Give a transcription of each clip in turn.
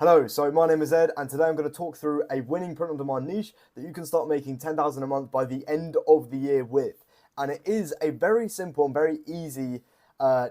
Hello, so my name is Ed, and today I'm going to talk through a winning print-on-demand niche that you can start making 10,000 a month by the end of the year with. And it is a very simple and very easy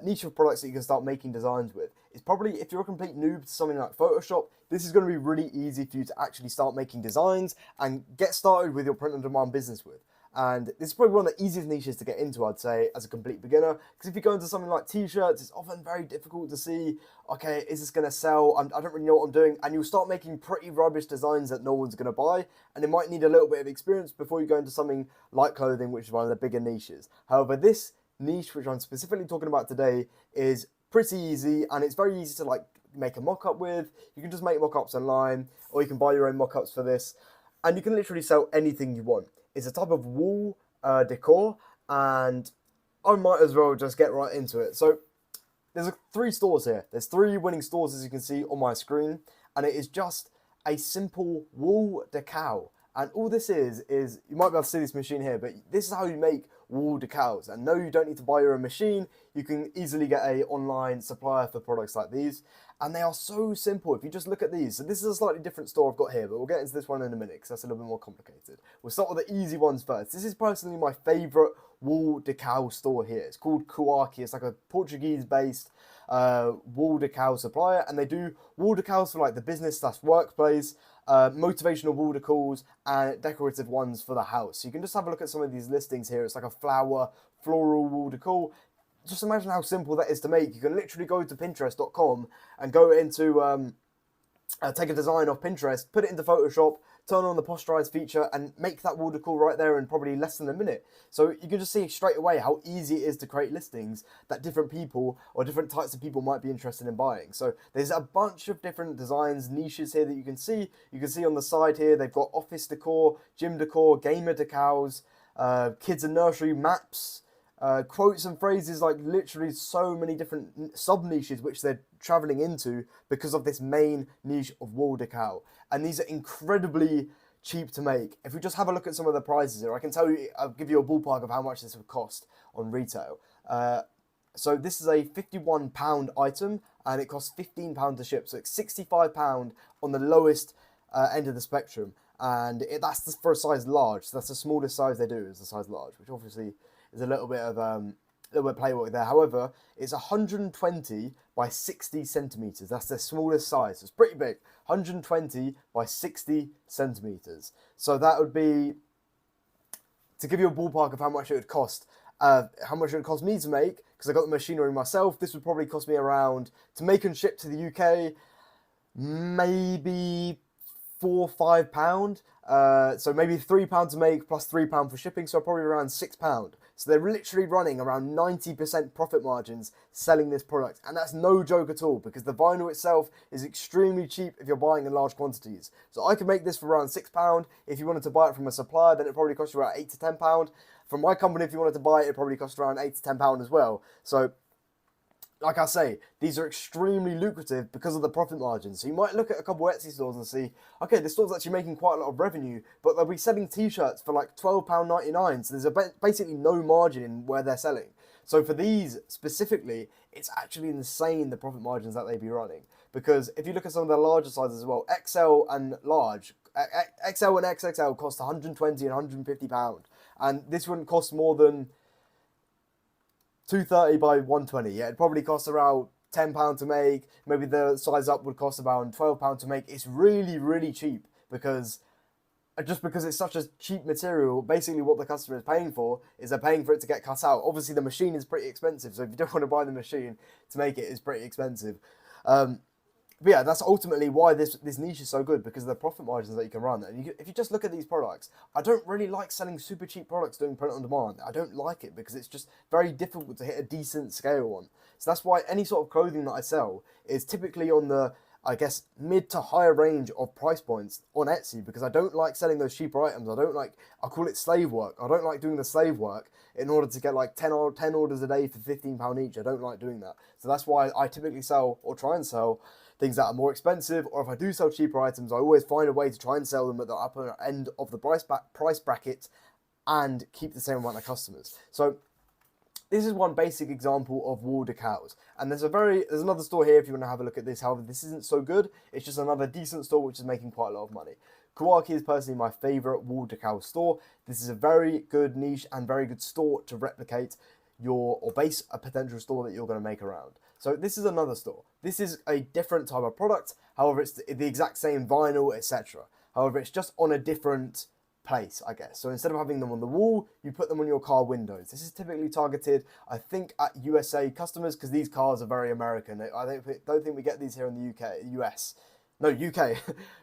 niche of products that you can start making designs with. It's probably, if you're a complete noob to something like Photoshop, this is going to be really easy for you to actually start making designs and get started with your print-on-demand business with. And this is probably one of the easiest niches to get into, I'd say, as a complete beginner. Because if you go into something like t-shirts, it's often very difficult to see, okay, is this going to sell? I don't really know what I'm doing. And you'll start making pretty rubbish designs that no one's going to buy. And it might need a little bit of experience before you go into something like clothing, which is one of the bigger niches. However, this niche, which I'm specifically talking about today, is pretty easy. And it's very easy to make a mock-up with. You can just make mock-ups online, or you can buy your own mock-ups for this. And you can literally sell anything you want. It's a type of wall decor, and I might as well just get right into it. So there's three stores here. There's three winning stores, as you can see on my screen, and it is just a simple wall decal. And all this is you might be able to see this machine here, but this is how you make wall decals. And no, you don't need to buy your own machine. You can easily get an online supplier for products like these. And they are so simple. If you just look at these, so this is a slightly different store I've got here, but we'll get into this one in a minute because that's a little bit more complicated. We'll start with the easy ones first. This is personally my favorite wall decal store here. It's called Kuaki. It's like a Portuguese-based wall decal supplier, and they do wall decals for like the business/workplace, motivational wall decals, and decorative ones for the house. So you can just have a look at some of these listings here. It's like a floral wall decal. Just imagine how simple that is to make. You can literally go to Pinterest.com and go into, take a design off Pinterest, put it into Photoshop, turn on the posterize feature, and make that wall decor right there in probably less than a minute. So you can just see straight away how easy it is to create listings that different people or different types of people might be interested in buying. So there's a bunch of different designs, niches here that you can see. You can see on the side here, they've got office decor, gym decor, gamer decals, kids and nursery maps, quotes and phrases, like literally so many different sub niches which they're traveling into because of this main niche of wall decal. And these are incredibly cheap to make. If we just have a look at some of the prices here, I can tell you, I'll give you a ballpark of how much this would cost on retail. So this is a £51 item, and it costs £15 to ship. So it's £65 on the lowest end of the spectrum. And that's for a size large. So that's the smallest size they do, is the size large, which obviously is a little bit of playwork there. However, it's 120 by 60 centimeters. That's the smallest size. It's pretty big. 120 by 60 centimeters. So that would be, to give you a ballpark of how much it would cost, me to make, because I got the machinery myself. This would probably cost me around, to make and ship to the UK, maybe £4 or £5. So maybe £3 to make plus £3 for shipping, so probably around £6. So they're literally running around 90% profit margins selling this product. And that's no joke at all, because the vinyl itself is extremely cheap if you're buying in large quantities. So I could make this for around £6. If you wanted to buy it from a supplier, then it probably cost you around £8 to £10. From my company, if you wanted to buy it, it probably cost around £8 to £10 as well. So like I say, these are extremely lucrative because of the profit margins. So you might look at a couple of Etsy stores and see, okay, the store's actually making quite a lot of revenue, but they'll be selling t-shirts for like £12.99. So there's basically no margin in where they're selling. So for these specifically, it's actually insane the profit margins that they'd be running. Because if you look at some of the larger sizes as well, XL and large, XL and XXL cost £120 and £150. And this wouldn't cost more than 230 by 120. Yeah, it'd probably cost around £10 to make. Maybe the size up would cost about £12 to make. It's really, really cheap because it's such a cheap material. Basically, what the customer is paying for is they're paying for it to get cut out. Obviously, the machine is pretty expensive, so if you don't want to buy the machine to make it, it's pretty expensive. But yeah, that's ultimately why this niche is so good, because of the profit margins that you can run. And if you just look at these products, I don't really like selling super cheap products doing print on demand. I don't like it because it's just very difficult to hit a decent scale on. So that's why any sort of clothing that I sell is typically on the, I guess, mid to higher range of price points on Etsy, because I don't like selling those cheaper items. I call it slave work. I don't like doing the slave work in order to get like 10 orders a day for £15 each. I don't like doing that. So that's why I typically sell, or try and sell, things that are more expensive, or if I do sell cheaper items, I always find a way to try and sell them at the upper end of the price bracket and keep the same amount of customers. So this is one basic example of wall decals. And there's another store here if you want to have a look at this. However, this isn't so good. It's just another decent store which is making quite a lot of money. Kawaki is personally my favorite wall decal store. This is a very good niche and very good store to replicate or base a potential store that you're going to make around. So this is another store. This is a different type of product. However, it's the exact same vinyl, etc. However, it's just on a different place, I guess. So instead of having them on the wall, you put them on your car windows. This is typically targeted, I think, at USA customers because these cars are very American. I don't think we get these here in the US. No, UK.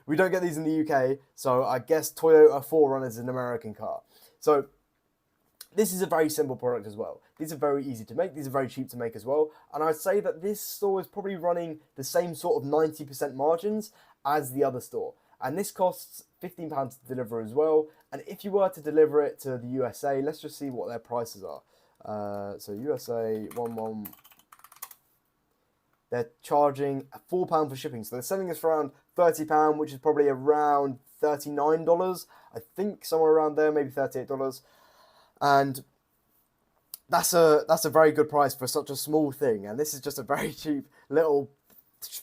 We don't get these in the UK. So I guess Toyota 4Runner is an American car. So this is a very simple product as well. These are very easy to make. These are very cheap to make as well. And I'd say that this store is probably running the same sort of 90% margins as the other store. And this costs £15 to deliver as well. And if you were to deliver it to the USA, let's just see what their prices are. So USA, they're charging £4 for shipping. So they're selling this for around £30, which is probably around $39. I think somewhere around there, maybe $38. And that's a very good price for such a small thing. And this is just a very cheap little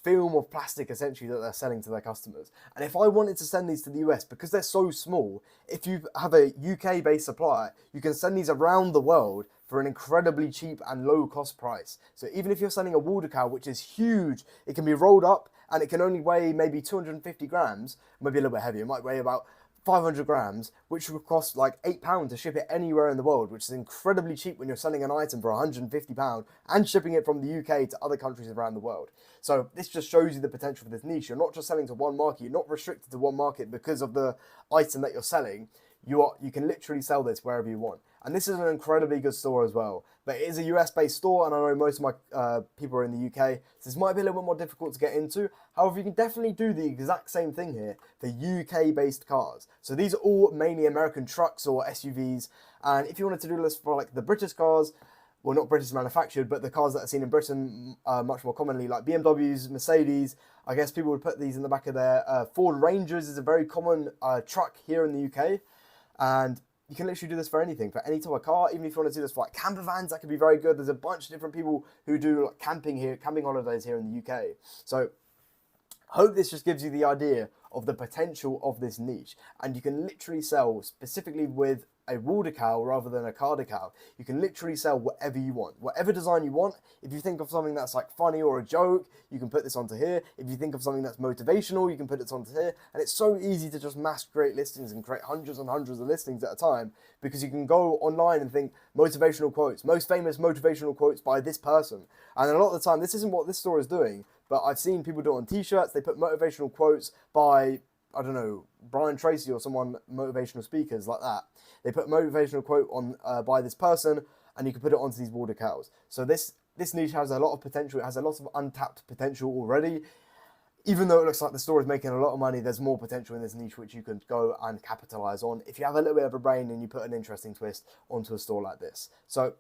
film of plastic essentially that they're selling to their customers. And if I wanted to send these to the US, because they're so small, if you have a UK based supplier, you can send these around the world for an incredibly cheap and low cost price. So even if you're sending a wall decal, which is huge, it can be rolled up and it can only weigh maybe 250 grams, maybe a little bit heavier, it might weigh about 500 grams, which would cost like £8 to ship it anywhere in the world, which is incredibly cheap when you're selling an item for £150 and shipping it from the UK to other countries around the world. So this just shows you the potential for this niche. You're not just selling to one market, you're not restricted to one market because of the item that you're selling. You can literally sell this wherever you want. And this is an incredibly good store as well. But it is a US-based store, and I know most of my people are in the UK, so this might be a little bit more difficult to get into. However, you can definitely do the exact same thing here for UK-based cars. So these are all mainly American trucks or SUVs, and if you wanted to do this for like the British cars, well, not British manufactured, but the cars that are seen in Britain much more commonly, like BMWs, Mercedes, I guess people would put these in the back of their Ford Rangers is a very common truck here in the UK, and you can literally do this for anything, for any type of car. Even if you want to do this for like camper vans, that could be very good. There's a bunch of different people who do like camping holidays here in the UK. So I hope this just gives you the idea of the potential of this niche. And you can literally sell, specifically with a wall decal rather than a car decal, you can literally sell whatever you want, whatever design you want. If you think of something that's like funny or a joke, you can put this onto here. If you think of something that's motivational, you can put it onto here. And it's so easy to just mass create listings and create hundreds and hundreds of listings at a time, because you can go online and think motivational quotes, most famous motivational quotes by this person. And a lot of the time, this isn't what this store is doing, but I've seen people do it on t-shirts. They put motivational quotes by, I don't know, Brian Tracy or someone, motivational speakers like that. They put a motivational quote on by this person, and you can put it onto these wall decals. So this niche has a lot of potential. It has a lot of untapped potential already. Even though it looks like the store is making a lot of money, there's more potential in this niche which you can go and capitalize on if you have a little bit of a brain and you put an interesting twist onto a store like this. So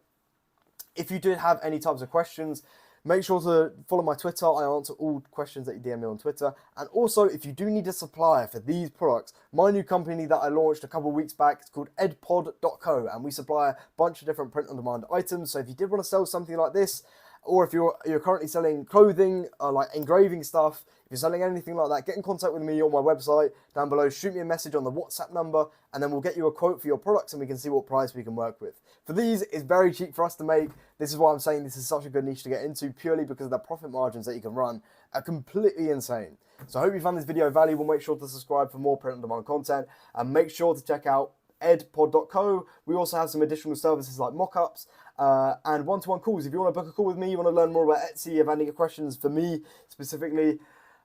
if you did have any types of questions, make sure to follow my Twitter. I answer all questions that you DM me on Twitter. And also, if you do need a supplier for these products, my new company that I launched a couple of weeks back, it's called edpod.co, and we supply a bunch of different print-on-demand items. So if you did want to sell something like this, or if you're currently selling clothing, like engraving stuff, if you're selling anything like that, get in contact with me on my website down below. Shoot me a message on the WhatsApp number, and then we'll get you a quote for your products, and we can see what price we can work with. For these, it's very cheap for us to make. This is why I'm saying this is such a good niche to get into, purely because of the profit margins that you can run are completely insane. So I hope you found this video valuable. Make sure to subscribe for more print-on-demand content, and make sure to check out edpod.co. We also have some additional services like mock-ups and one-to-one calls. If you want to book a call with me, you want to learn more about Etsy, have any questions for me specifically,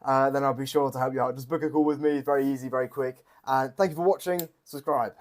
then I'll be sure to help you out. Just book a call with me. It's very easy, very quick. And thank you for watching. Subscribe.